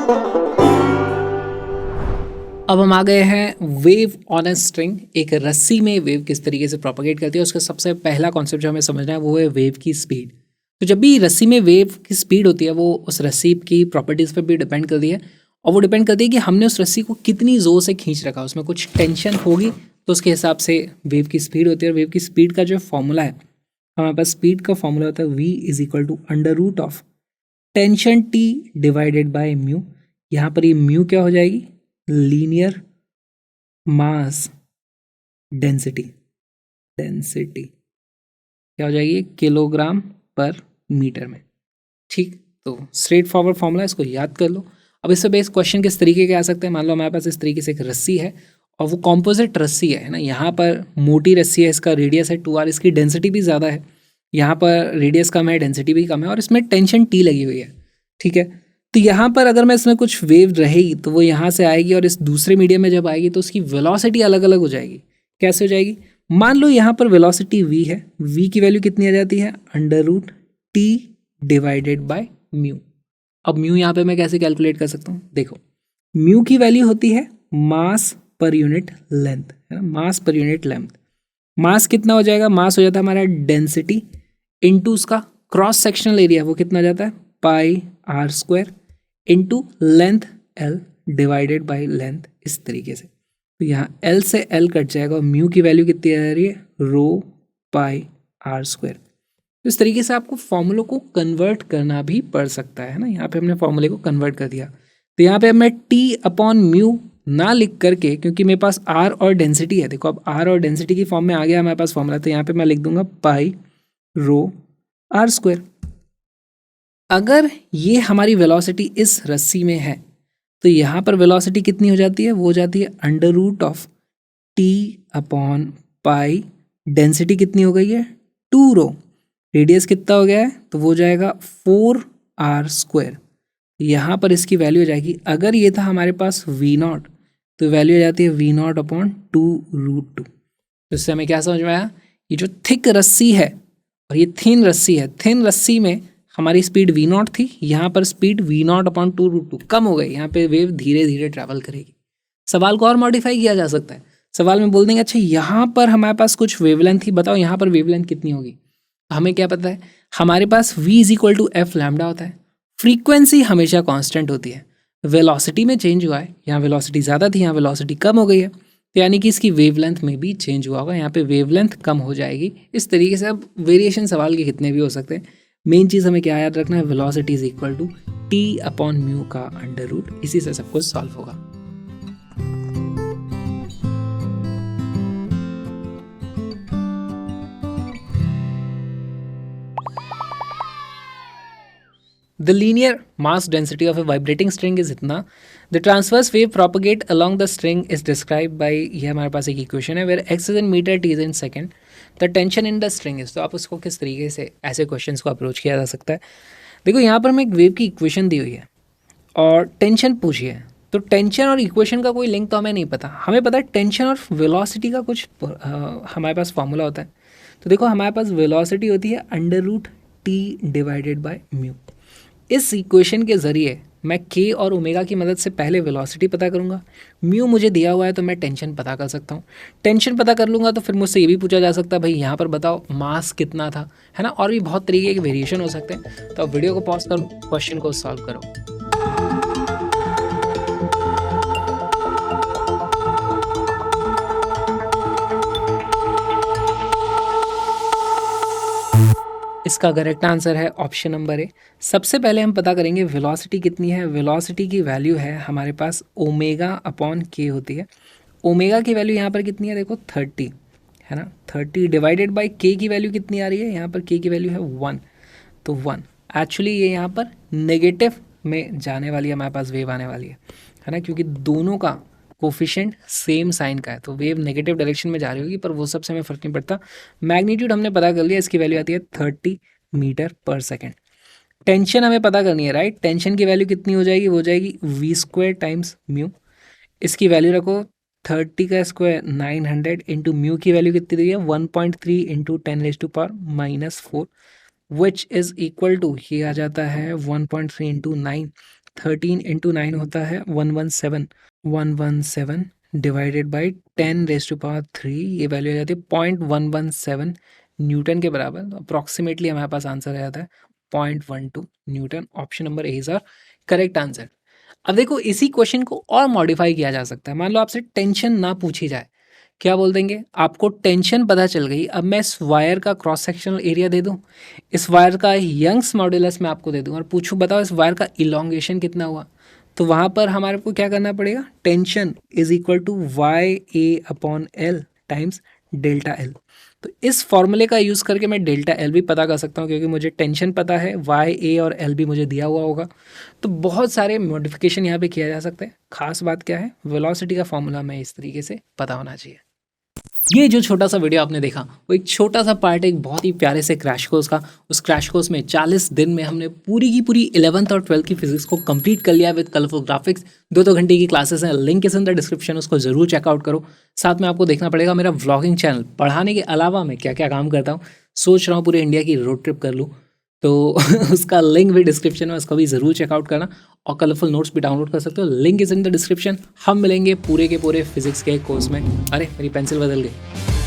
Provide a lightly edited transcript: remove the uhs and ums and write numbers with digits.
अब हम आ गए हैं वेव ऑन ए स्ट्रिंग। एक रस्सी में वेव किस तरीके से प्रोपेगेट करती है, उसका सबसे पहला कॉन्सेप्ट जो हमें समझना है वो है वेव की स्पीड। तो जब भी रस्सी में वेव की स्पीड होती है वो उस रस्सी की प्रॉपर्टीज़ पर भी डिपेंड करती है, और वो डिपेंड करती है कि हमने उस रस्सी को कितनी ज़ोर से खींच रखा, उसमें कुछ टेंशन होगी तो उसके हिसाब से वेव की स्पीड होती है। और वेव की स्पीड का जो फॉर्मूला है, हमारे पास स्पीड का फॉर्मूला होता है v is equal to under root of tension t divided by mu. यहाँ पर ये म्यू क्या हो जाएगी, लीनियर मास डेंसिटी। डेंसिटी क्या हो जाएगी, किलोग्राम पर मीटर में। ठीक, तो स्ट्रेट फॉरवर्ड फॉर्मूला, इसको याद कर लो। अब इससे बेस क्वेश्चन किस तरीके के आ सकते हैं, मान लो हमारे पास इस तरीके से एक रस्सी है और वो कॉम्पोजिट रस्सी है ना, यहाँ पर मोटी रस्सी है, इसका रेडियस है 2r, इसकी डेंसिटी भी ज़्यादा है, यहाँ पर रेडियस कम है, डेंसिटी भी कम है, और इसमें टेंशन t लगी हुई है। ठीक है, तो यहाँ पर अगर मैं इसमें कुछ वेव रहेगी तो वो यहाँ से आएगी और इस दूसरे मीडियम में जब आएगी तो उसकी वेलोसिटी अलग अलग हो जाएगी। कैसे हो जाएगी, मान लो यहाँ पर वेलोसिटी v है, v की वैल्यू कितनी आ जाती है, under root t divided by mu. अब म्यू यहाँ पे मैं कैसे कैलकुलेट कर सकता हूँ, देखो म्यू की वैल्यू होती है मास पर यूनिट लेंथ, है ना, मास पर यूनिट लेंथ। मास कितना हो जाएगा, मास हो जाता है हमारा डेंसिटी इनटू उसका क्रॉस सेक्शनल एरिया, वो कितना हो जाता है pi r square into length l divided by length, इस तरीके से। तो यहाँ एल से एल कट जाएगा और म्यू की वैल्यू कितनी आ रही है, रो पाई आर स्क्वायर। तो इस तरीके से आपको फॉर्मूलों को कन्वर्ट करना भी पड़ सकता है ना। यहाँ पे हमने फॉर्मूले को कन्वर्ट कर दिया, तो यहाँ पे अब मैं टी अपॉन म्यू ना लिख करके, क्योंकि मेरे पास आर और डेंसिटी है, देखो अब आर और डेंसिटी की फॉर्म में आ गया हमारे पास फॉर्मूला, तो यहाँ पे मैं लिख दूंगा पाई रो आर स्क्वायर। अगर ये हमारी वेलोसिटी इस रस्सी में है तो यहाँ पर वेलोसिटी कितनी हो जाती है, वो हो जाती है under root of t upon pi, density कितनी हो गई है 2 रो, रेडियस कितना हो गया है तो वो जाएगा 4 आर स्क्वायर। यहाँ पर इसकी वैल्यू हो जाएगी, अगर ये था हमारे पास वी नॉट तो वैल्यू हो जाती है वी नॉट अपॉन 2√2। तो इससे हमें क्या समझ में आया, ये जो थिक रस्सी है और ये थिन रस्सी है, थिन रस्सी में हमारी स्पीड वी नॉट थी, यहाँ पर स्पीड वी नॉट अपॉन 2√2 कम हो गई, यहाँ पे वेव धीरे धीरे ट्रैवल करेगी। सवाल को और मॉडिफाई किया जा सकता है, सवाल में बोल देंगे अच्छा यहाँ पर हमारे पास कुछ वेवलेंथ थी, बताओ यहाँ पर वेवलेंथ कितनी होगी। हमें क्या पता है, हमारे पास v is equal to f lambda होता है, फ्रीक्वेंसी हमेशा कांस्टेंट होती है, वेलोसिटी में चेंज हुआ है, यहाँ वेलोसिटी ज़्यादा थी, यहाँ वेलोसिटी कम हो गई है, तो यानी कि इसकी वेवलेंथ में भी चेंज हुआ होगा, यहाँ पे वेवलेंथ कम हो जाएगी। इस तरीके से अब वेरिएशन सवाल के कितने भी हो सकते हैं, मेन चीज़ हमें क्या याद रखना है, velocity is equal to t upon mu का अंडर रूट, इसी से सब कुछ सॉल्व होगा। The linear mass density of a vibrating string is इतना, the transverse wave propagate along the string is described by, ये हमारे पास एक इक्वेशन है, where x is in meter, t is in second, the tension in the string is। तो आप उसको किस तरीके से ऐसे क्वेश्चंस को अप्रोच किया जा सकता है, देखो यहाँ पर हमें एक वेव की इक्वेशन दी हुई है और टेंशन पूछी है, तो टेंशन और इक्वेशन का कोई लिंक तो हमें नहीं पता, हमें पता है टेंशन और वेलोसिटी का कुछ हमारे पास फॉर्मूला होता है। तो देखो हमारे पास वेलोसिटी होती है under root t divided by mu. इस इक्वेशन के ज़रिए मैं k और ओमेगा की मदद से पहले वेलोसिटी पता करूंगा, म्यू मुझे दिया हुआ है तो मैं टेंशन पता कर सकता हूँ, टेंशन पता कर लूँगा तो फिर मुझसे ये भी पूछा जा सकता है भाई यहाँ पर बताओ मास कितना था, है ना, और भी बहुत तरीके के वेरिएशन हो सकते हैं। तो अब वीडियो को पॉज करो, क्वेश्चन को सॉल्व करो। इसका करेक्ट आंसर है ऑप्शन नंबर ए। सबसे पहले हम पता करेंगे वेलोसिटी कितनी है। वेलोसिटी की वैल्यू है हमारे पास ओमेगा अपॉन के होती है। ओमेगा की वैल्यू यहाँ पर कितनी है, देखो 30 है ना, 30 डिवाइडेड बाय के की वैल्यू कितनी आ रही है, यहाँ पर के की वैल्यू है 1, तो 1 एक्चुअली ये यहाँ पर नेगेटिव में जाने वाली है, हमारे पास वेव आने वाली है ना, क्योंकि दोनों का कोफिशिएंट सेम साइन का है, तो वेव नेगेटिव डायरेक्शन में जा रही होगी, पर वो सबसे हमें फ़र्क नहीं पड़ता। मैग्नीट्यूड हमने पता कर लिया, इसकी वैल्यू आती है 30 मीटर पर सेकेंड। टेंशन हमें पता करनी है, राइट, टेंशन की वैल्यू कितनी हो जाएगी, वो हो जाएगी वी स्क्वायर टाइम्स म्यू, इसकी वैल्यू रखो 30 का स्क्वायर 900 इंटू म्यू की वैल्यू कितनी दी है 1.3 into 10⁻⁻⁴ which is equal to, ये आ जाता है 1.3 इंटू 9, 13 इंटू 9 होता है 117, 117 डिवाइडेड बाई 10⁻³ ये वैल्यू आ जाती है 0.117 न्यूटन के बराबर। अप्रॉक्सीमेटली हमारे पास आंसर आ जाता है 0.12 newton. Option number A is our correct answer. अब देखो इसी क्वेश्चन को और मॉडिफाई किया जा सकता है। मान लो आपसे टेंशन ना पूछी जाए, क्या बोल देंगे, आपको टेंशन पता चल गई, अब मैं इस वायर का क्रॉस सेक्शनल एरिया दे दूं, इस वायर का यंग्स मॉड्यूलस मैं आपको दे दूं और पूछूं बताओ इस वायर का इलोंगेशन कितना हुआ, तो वहाँ पर हमारे को क्या करना पड़ेगा, tension is equal to YA/L times delta l. तो इस फॉर्मूले का यूज़ करके मैं डेल्टा एल भी पता कर सकता हूँ, क्योंकि मुझे टेंशन पता है, YA और L भी मुझे दिया हुआ होगा। तो बहुत सारे मॉडिफिकेशन यहाँ पे किया जा सकता है। खास बात क्या है, वेलोसिटी का फॉर्मूला हमें इस तरीके से पता होना चाहिए। ये जो छोटा सा वीडियो आपने देखा वो एक छोटा सा पार्ट है एक बहुत ही प्यारे से क्रैश कोर्स का। उस क्रैश कोर्स में 40 दिन में हमने पूरी की पूरी 11th और 12th की फिजिक्स को कंप्लीट कर लिया विद कलरफुल ग्राफिक्स। 2 घंटे की क्लासेस हैं, link is in the description, उसको जरूर चेकआउट करो। साथ में आपको देखना पड़ेगा मेरा व्लॉगिंग चैनल, पढ़ाने के अलावा मैं क्या क्या काम करता हूँ। सोच रहा हूँ पूरे इंडिया की रोड ट्रिप कर लूँ, तो उसका लिंक भी डिस्क्रिप्शन में, उसको भी ज़रूर चेकआउट करना। और कलरफुल नोट्स भी डाउनलोड कर सकते हो, link is in the description. हम मिलेंगे पूरे के पूरे फिजिक्स के कोर्स में। अरे मेरी पेंसिल बदल गई।